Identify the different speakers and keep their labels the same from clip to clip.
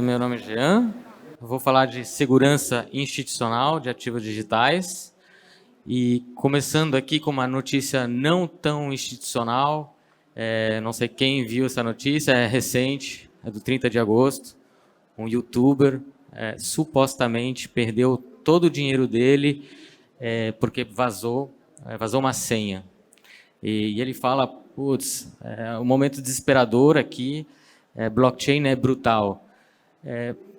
Speaker 1: Meu nome é Jean. Eu vou falar de segurança institucional de ativos digitais. E começando aqui com uma notícia não tão institucional, não sei quem viu essa notícia, é recente, é do 30 de agosto. Um youtuber supostamente perdeu todo o dinheiro dele porque vazou uma senha. E ele fala, putz, um momento desesperador aqui, blockchain é brutal.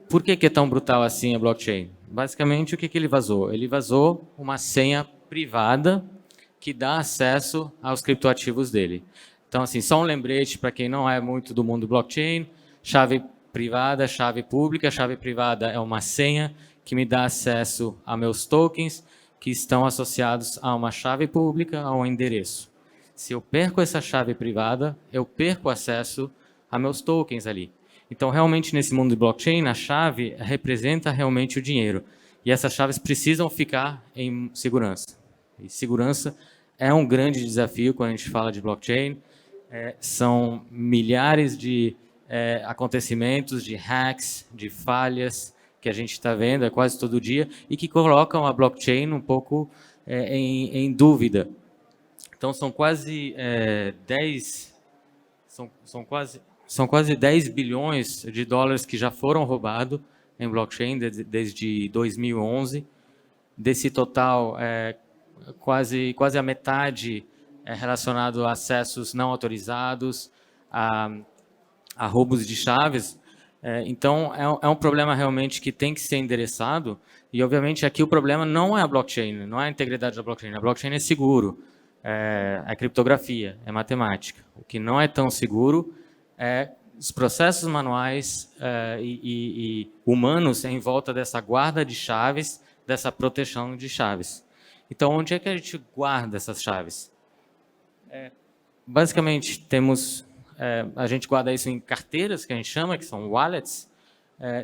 Speaker 1: Por que é tão brutal assim a blockchain? Basicamente, o que ele vazou? Ele vazou uma senha privada que dá acesso aos criptoativos dele. Então, assim, só um lembrete para quem não é muito do mundo blockchain, chave privada, chave pública. Chave privada é uma senha que me dá acesso a meus tokens que estão associados a uma chave pública, a um endereço. Se eu perco essa chave privada, eu perco acesso a meus tokens ali. Então, realmente, nesse mundo de blockchain, a chave representa realmente o dinheiro. E essas chaves precisam ficar em segurança. E segurança é um grande desafio quando a gente fala de blockchain. São milhares de acontecimentos, de hacks, de falhas que a gente está vendo quase todo dia e que colocam a blockchain um pouco em dúvida. Então, são quase 10... São quase 10 bilhões de dólares que já foram roubados em blockchain desde 2011. Desse total, quase a metade é relacionado a acessos não autorizados, a roubos de chaves. Então, é um problema realmente que tem que ser endereçado. E, obviamente, aqui o problema não é a blockchain, não é a integridade da blockchain. A blockchain é seguro, é criptografia, é matemática. O que não é tão seguro os processos manuais e humanos em volta dessa guarda de chaves, dessa proteção de chaves. Então, onde é que a gente guarda essas chaves? Basicamente, a gente guarda isso em carteiras, que a gente chama, que são wallets.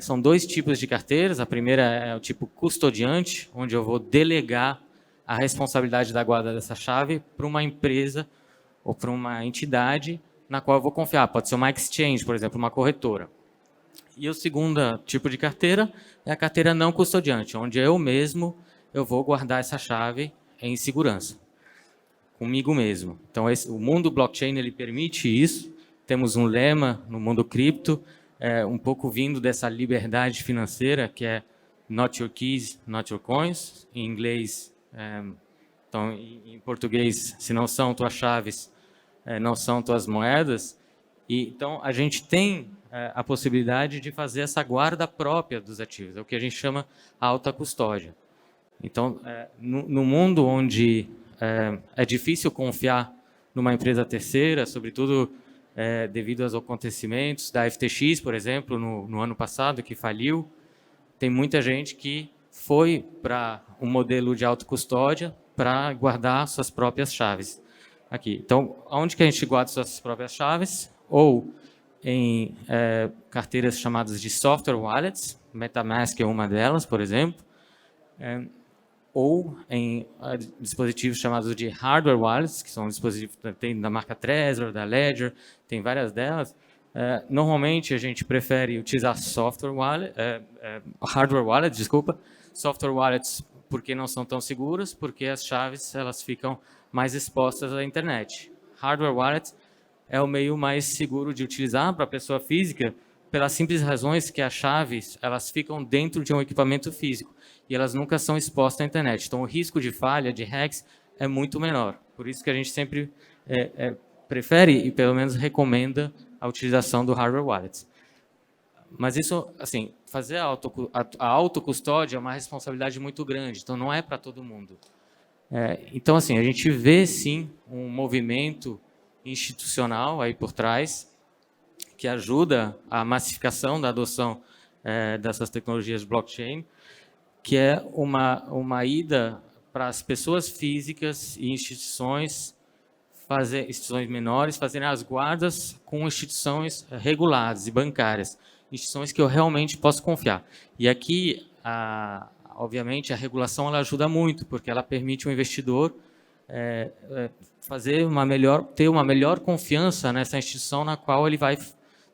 Speaker 1: São dois tipos de carteiras. A primeira é o tipo custodiante, onde eu vou delegar a responsabilidade da guarda dessa chave para uma empresa ou para uma entidade na qual eu vou confiar. Pode ser uma exchange, por exemplo, uma corretora. E o segundo tipo de carteira é a carteira não custodiante, onde eu vou guardar essa chave em segurança, comigo mesmo. Então, o mundo blockchain ele permite isso. Temos um lema no mundo cripto, um pouco vindo dessa liberdade financeira, que é not your keys, not your coins. Em inglês, então, em português, se não são tuas chaves, não são tuas moedas. E, então, a gente tem a possibilidade de fazer essa guarda própria dos ativos, é o que a gente chama alta custódia. Então, no mundo onde é difícil confiar numa empresa terceira, sobretudo devido aos acontecimentos da FTX, por exemplo, no ano passado, que faliu, tem muita gente que foi para um modelo de alta custódia para guardar suas próprias chaves. Aqui. Então, onde que a gente guarda suas próprias chaves? Ou em carteiras chamadas de software wallets, MetaMask é uma delas, por exemplo, ou em dispositivos chamados de hardware wallets, que são dispositivos tem da marca Trezor, da Ledger, tem várias delas. Normalmente a gente prefere utilizar hardware wallets, software wallets porque não são tão seguras, porque as chaves elas ficam mais expostas à internet. Hardware wallet é o meio mais seguro de utilizar para a pessoa física, pelas simples razões que as chaves elas ficam dentro de um equipamento físico e elas nunca são expostas à internet. Então, o risco de falha, de hacks, é muito menor. Por isso que a gente sempre prefere e, pelo menos, recomenda a utilização do hardware wallet. Mas isso, assim, fazer a autocustódia é uma responsabilidade muito grande, então não é para todo mundo. Então, assim, a gente vê, sim, um movimento institucional aí por trás que ajuda a massificação da adoção dessas tecnologias blockchain, que é uma ida para as pessoas físicas e instituições menores fazerem as guardas com instituições reguladas e bancárias, instituições que eu realmente posso confiar. E aqui, obviamente, a regulação ela ajuda muito, porque ela permite o investidor ter uma melhor confiança nessa instituição na qual ele vai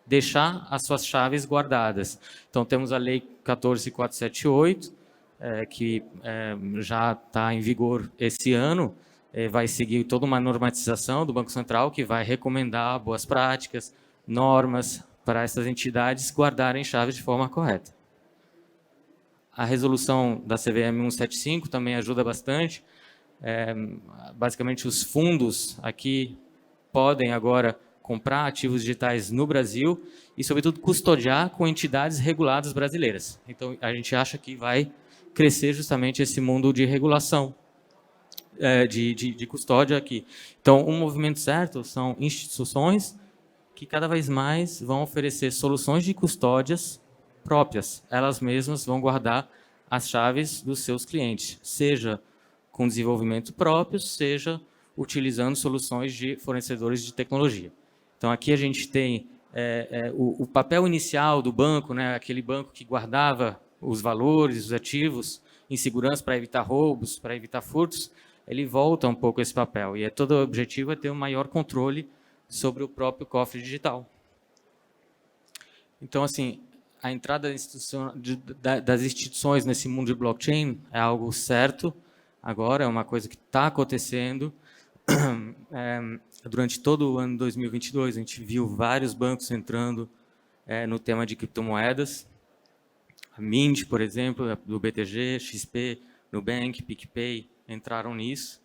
Speaker 1: deixar as suas chaves guardadas. Então, temos a Lei 14.478, que já está em vigor esse ano, vai seguir toda uma normatização do Banco Central que vai recomendar boas práticas, normas para essas entidades guardarem chaves de forma correta. A resolução da CVM 175 também ajuda bastante. Basicamente, os fundos aqui podem agora comprar ativos digitais no Brasil e, sobretudo, custodiar com entidades reguladas brasileiras. Então, a gente acha que vai crescer justamente esse mundo de regulação, de custódia aqui. Então, um movimento certo são instituições que cada vez mais vão oferecer soluções de custódias próprias. Elas mesmas vão guardar as chaves dos seus clientes, seja com desenvolvimento próprio, seja utilizando soluções de fornecedores de tecnologia. Então, aqui a gente tem o papel inicial do banco, né, aquele banco que guardava os valores, os ativos em segurança para evitar roubos, para evitar furtos, ele volta um pouco esse papel. E todo o objetivo é ter um maior controle sobre o próprio cofre digital. Então, assim, a entrada das instituições nesse mundo de blockchain é algo certo, agora é uma coisa que está acontecendo. Durante todo o ano 2022, a gente viu vários bancos entrando no tema de criptomoedas. A Mint, por exemplo, do BTG, XP, Nubank, PicPay, entraram nisso,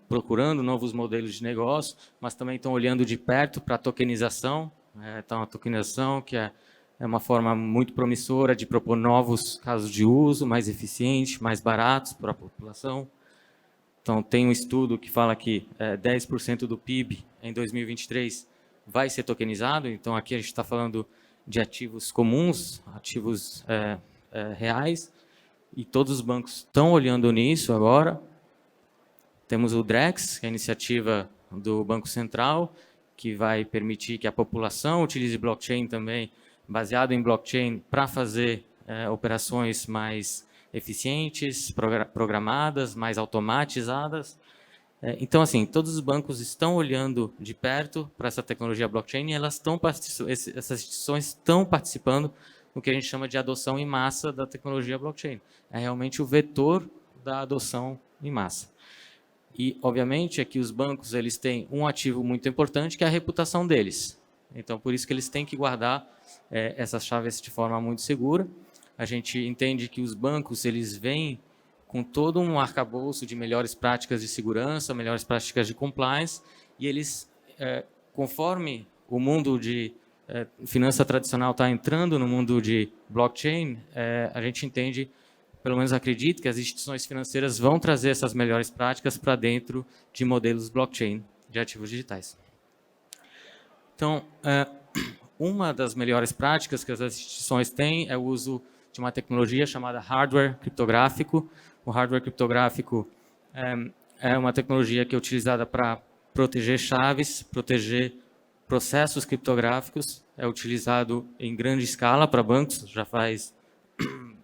Speaker 1: procurando novos modelos de negócio, mas também estão olhando de perto para a tokenização. Então, a tokenização, que é uma forma muito promissora de propor novos casos de uso, mais eficientes, mais baratos para a população. Então, tem um estudo que fala que 10% do PIB em 2023 vai ser tokenizado. Então, aqui a gente está falando de ativos comuns, ativos reais, e todos os bancos estão olhando nisso agora. Temos o DREX, que é a iniciativa do Banco Central, que vai permitir que a população utilize blockchain também, baseado em blockchain, para fazer operações mais eficientes, programadas, mais automatizadas. Então, assim, todos os bancos estão olhando de perto para essa tecnologia blockchain e essas instituições estão participando no que a gente chama de adoção em massa da tecnologia blockchain. É realmente o vetor da adoção em massa. E, obviamente, aqui os bancos eles têm um ativo muito importante, que é a reputação deles. Então, por isso que eles têm que guardar essas chaves de forma muito segura. A gente entende que os bancos eles vêm com todo um arcabouço de melhores práticas de segurança, melhores práticas de compliance, e eles, conforme o mundo de finança tradicional está entrando no mundo de blockchain, a gente entende, pelo menos acredito, que as instituições financeiras vão trazer essas melhores práticas para dentro de modelos blockchain de ativos digitais. Então, uma das melhores práticas que as instituições têm é o uso de uma tecnologia chamada hardware criptográfico. O hardware criptográfico é uma tecnologia que é utilizada para proteger chaves, proteger processos criptográficos. É utilizado em grande escala para bancos, já faz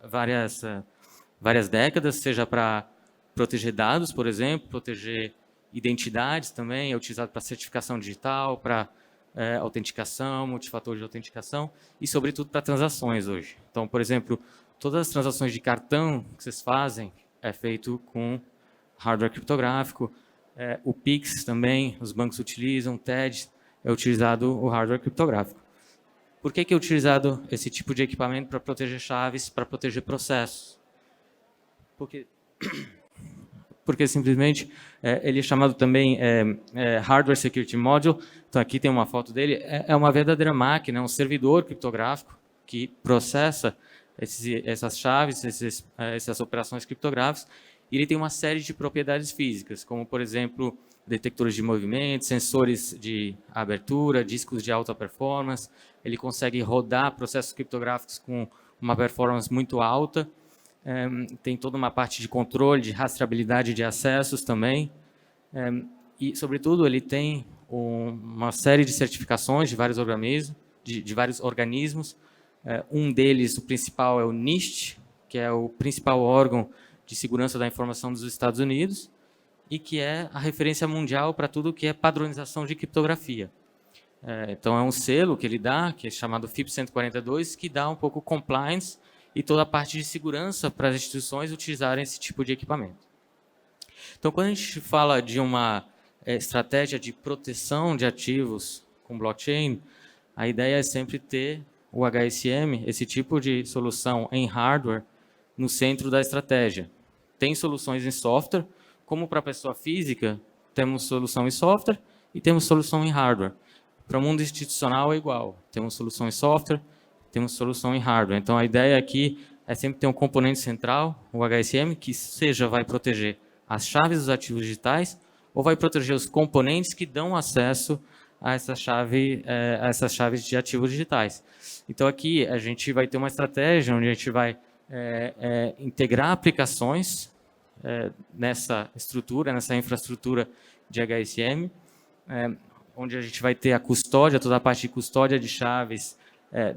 Speaker 1: várias décadas, seja para proteger dados, por exemplo, proteger identidades também, é utilizado para certificação digital, para autenticação, multifator de autenticação e, sobretudo, para transações hoje. Então, por exemplo, todas as transações de cartão que vocês fazem é feito com hardware criptográfico. O Pix também, os bancos utilizam, o TED, é utilizado o hardware criptográfico. Por que é utilizado esse tipo de equipamento para proteger chaves, para proteger processos? Porque simplesmente ele é chamado também Hardware Security Module. Então, aqui tem uma foto dele. É uma verdadeira máquina, é um servidor criptográfico que processa essas chaves, essas operações criptográficas. E ele tem uma série de propriedades físicas, como, por exemplo, detectores de movimento, sensores de abertura, discos de alta performance. Ele consegue rodar processos criptográficos com uma performance muito alta. Tem toda uma parte de controle, de rastreabilidade de acessos também. E, sobretudo, ele tem uma série de certificações de vários organismos. Um deles, o principal, é o NIST, que é o principal órgão de segurança da informação dos Estados Unidos e que é a referência mundial para tudo que é padronização de criptografia. Então, é um selo que ele dá, que é chamado FIPS 142, que dá um pouco compliance e toda a parte de segurança para as instituições utilizarem esse tipo de equipamento. Então, quando a gente fala de uma estratégia de proteção de ativos com blockchain, a ideia é sempre ter o HSM, esse tipo de solução em hardware, no centro da estratégia. Tem soluções em software, como para a pessoa física, temos solução em software e temos solução em hardware. Para o mundo institucional é igual, temos solução em software, temos solução em hardware. Então, a ideia aqui é sempre ter um componente central, o HSM, que seja vai proteger as chaves dos ativos digitais ou vai proteger os componentes que dão acesso a essas chaves de ativos digitais. Então, aqui a gente vai ter uma estratégia onde a gente vai integrar aplicações nessa estrutura, nessa infraestrutura de HSM, onde a gente vai ter a custódia, toda a parte de custódia de chaves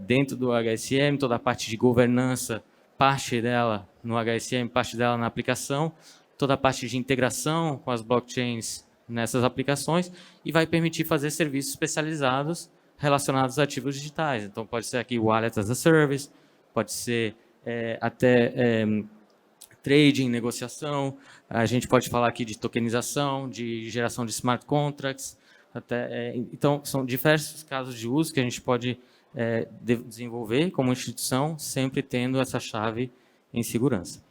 Speaker 1: dentro do HSM, toda a parte de governança, parte dela no HSM, parte dela na aplicação, toda a parte de integração com as blockchains nessas aplicações e vai permitir fazer serviços especializados relacionados a ativos digitais. Então, pode ser aqui Wallet as a Service, pode ser até trading, negociação, a gente pode falar aqui de tokenização, de geração de smart contracts, então, são diversos casos de uso que a gente pode desenvolver como instituição, sempre tendo essa chave em segurança.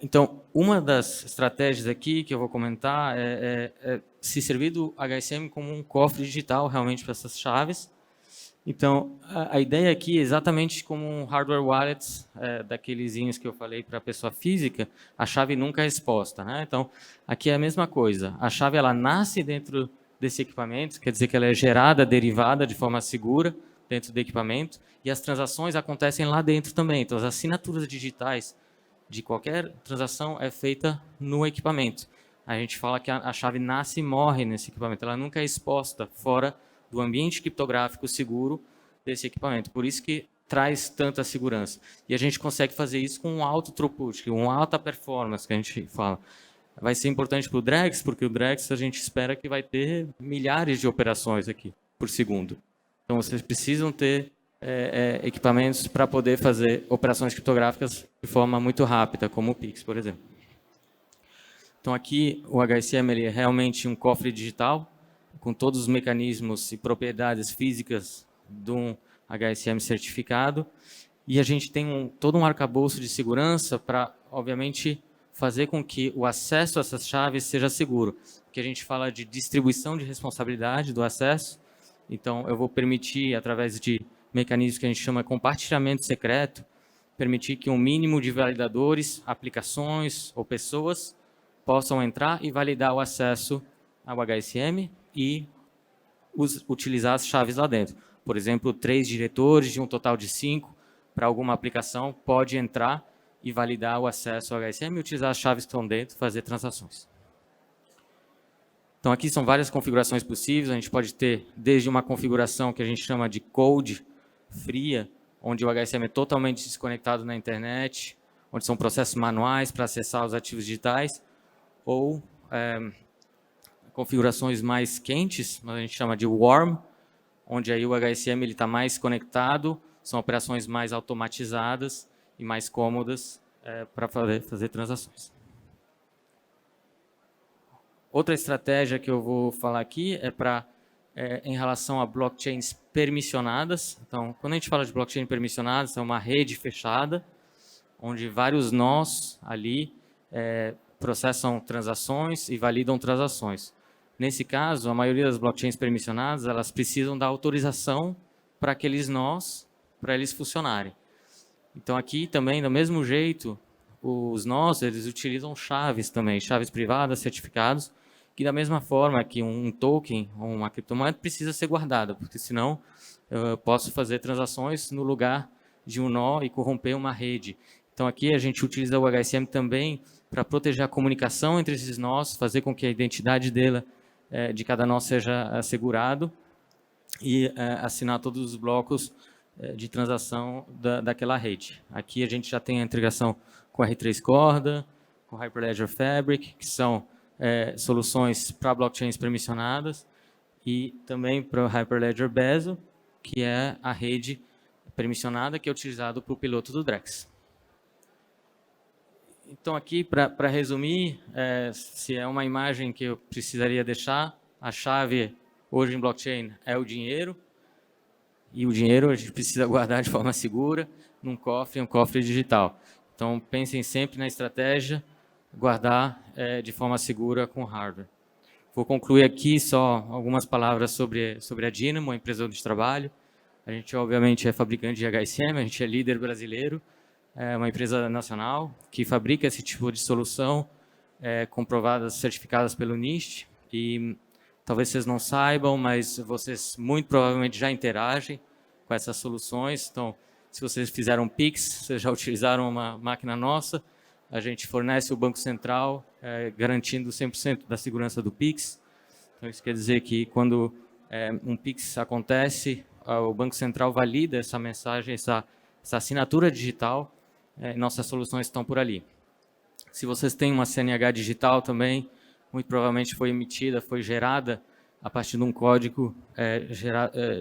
Speaker 1: Então, uma das estratégias aqui que eu vou comentar é se servir do HSM como um cofre digital realmente para essas chaves. Então, a ideia aqui é exatamente como um hardware wallet, daquelezinhos que eu falei para a pessoa física, a chave nunca é exposta, né? Então, aqui é a mesma coisa. A chave ela nasce dentro desse equipamento, quer dizer que ela é gerada, derivada de forma segura dentro do equipamento, e as transações acontecem lá dentro também. Então, as assinaturas digitais de qualquer transação é feita no equipamento. A gente fala que a chave nasce e morre nesse equipamento, ela nunca é exposta fora do ambiente criptográfico seguro desse equipamento. Por isso que traz tanta segurança. E a gente consegue fazer isso com um alto throughput, com alta performance, que a gente fala. Vai ser importante para o Drex, porque o Drex a gente espera que vai ter milhares de operações aqui por segundo. Então, vocês precisam ter equipamentos para poder fazer operações criptográficas de forma muito rápida, como o Pix, por exemplo. Então, aqui o HSM ele é realmente um cofre digital, com todos os mecanismos e propriedades físicas de um HSM certificado. E a gente tem todo um arcabouço de segurança para, obviamente, fazer com que o acesso a essas chaves seja seguro. Que a gente fala de distribuição de responsabilidade do acesso. Então, eu vou permitir, através de mecanismos que a gente chama de compartilhamento secreto, permitir que um mínimo de validadores, aplicações ou pessoas possam entrar e validar o acesso ao HSM e utilizar as chaves lá dentro. Por exemplo, 3 diretores de um total de 5 para alguma aplicação pode entrar e validar o acesso ao HSM e utilizar as chaves que estão dentro, fazer transações. Então, aqui são várias configurações possíveis. A gente pode ter desde uma configuração que a gente chama de code fria, onde o HSM é totalmente desconectado na internet, onde são processos manuais para acessar os ativos digitais, ou configurações mais quentes, a gente chama de warm, onde aí o HSM está mais conectado, são operações mais automatizadas e mais cômodas para fazer transações. Outra estratégia que eu vou falar aqui é em relação a blockchains permissionadas. Então, quando a gente fala de blockchain permissionadas, é uma rede fechada, onde vários nós ali processam transações e validam transações. Nesse caso, a maioria das blockchains permissionadas, elas precisam da autorização para aqueles nós, para eles funcionarem. Então, aqui também, do mesmo jeito, os nós, eles utilizam chaves também, chaves privadas, certificados, que da mesma forma que um token ou uma criptomoeda precisa ser guardada, porque senão eu posso fazer transações no lugar de um nó e corromper uma rede. Então, aqui a gente utiliza o HSM também para proteger a comunicação entre esses nós, fazer com que a identidade de cada nó seja assegurado e assinar todos os blocos de transação daquela rede. Aqui a gente já tem a integração com R3 Corda, com Hyperledger Fabric, que são soluções para blockchains permissionadas, e também para o Hyperledger Bezo, que é a rede permissionada que é utilizado para o piloto do Drex. Então, aqui, para resumir, se é uma imagem que eu precisaria deixar, a chave hoje em blockchain é o dinheiro, e o dinheiro a gente precisa guardar de forma segura num cofre, um cofre digital. Então, pensem sempre na estratégia, guardar de forma segura com hardware. Vou concluir aqui só algumas palavras sobre a Dynamo, a empresa de trabalho. A gente, obviamente, é fabricante de HSM, a gente é líder brasileiro, é uma empresa nacional que fabrica esse tipo de solução, comprovadas, certificadas pelo NIST, e talvez vocês não saibam, mas vocês muito provavelmente já interagem com essas soluções. Então, se vocês fizeram Pix, vocês já utilizaram uma máquina nossa, a gente fornece o Banco Central, garantindo 100% da segurança do Pix. Então, isso quer dizer que quando um Pix acontece, o Banco Central valida essa mensagem, essa assinatura digital, nossas soluções estão por ali. Se vocês têm uma CNH digital também, muito provavelmente foi emitida, foi gerada a partir de um código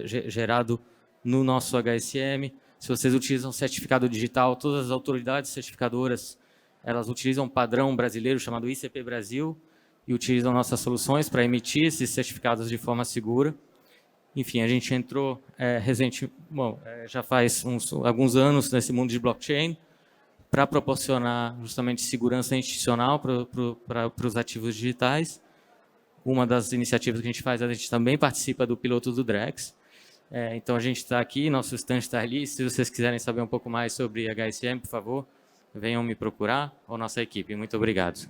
Speaker 1: gerado no nosso HSM. Se vocês utilizam certificado digital, todas as autoridades certificadoras, elas utilizam um padrão brasileiro chamado ICP Brasil e utilizam nossas soluções para emitir esses certificados de forma segura. Enfim, a gente entrou já faz alguns anos nesse mundo de blockchain para proporcionar justamente segurança institucional para os ativos digitais. Uma das iniciativas que a gente faz, a gente também participa do piloto do Drex. Então, a gente está aqui, nosso stand está ali. Se vocês quiserem saber um pouco mais sobre HSM, por favor, venham me procurar ou nossa equipe. Muito obrigado.